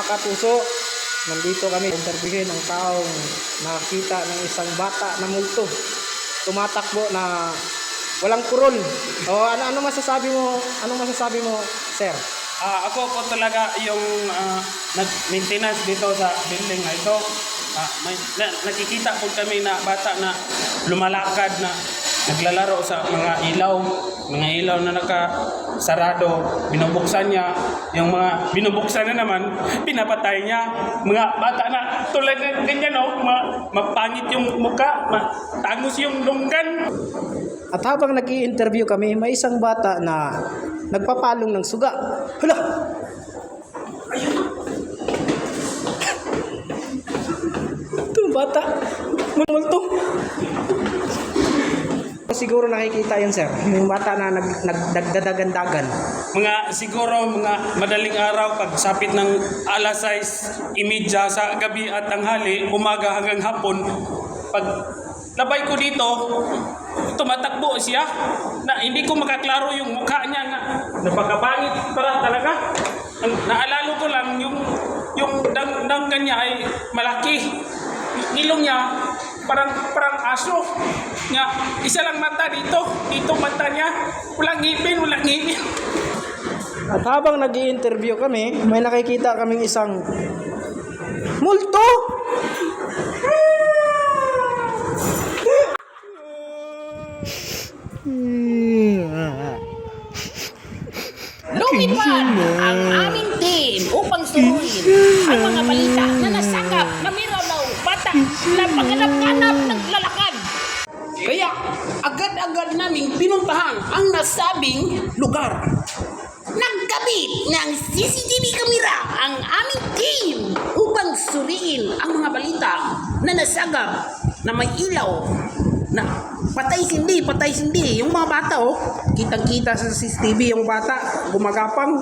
kapuso, nandito kami interviewin ng taong nakakita ng isang bata na multo. Tumatakbo na walang kurol. O ano masasabi mo? Anong masasabi mo, sir? Ako po talaga yung nag-maintenance dito sa building na ito. Nakikita po kami na bata na lumalakad na naglalaro sa mga ilaw na nakasarado, binubuksan niya, yung mga binubuksan na naman, pinapatay niya, mga bata na tulad ng ganyan, mapangit yung muka, matangos yung lunggan. At habang nag-i-interview kami, may isang bata na nagpapalong ng suga. Hala! Ito, bata. Multo. Siguro nakikita yun, sir. Yung bata na nagdadagan-dagan. Siguro mga madaling araw, pagsapit ng alas 6:30 sa gabi at tanghali, umaga hanggang hapon, pag labay ko dito, tumatakbo siya na hindi ko makaklaro yung mukha niya na napakabangit para talaga. Naalala ko lang yung danggan niya ay malaki. Ilong niya parang aso. Nga, isa lang mata dito mata niya. Walang ngipin. At habang nag-i-interview kami, may nakikita kaming isang multo. Lumipad ang aming team upang suruin ang mga balita na nasakap na mayroon daw bata na pagganap-ganap naglalakad. Kaya agad-agad naming pinuntahan ang nasabing lugar. Nagkabit ng CCTV camera ang aming team upang suriin ang mga balita na nasagap na may ilaw na patay sindi. Yung mga bata, kitang-kita sa CCTV yung bata, gumagapang.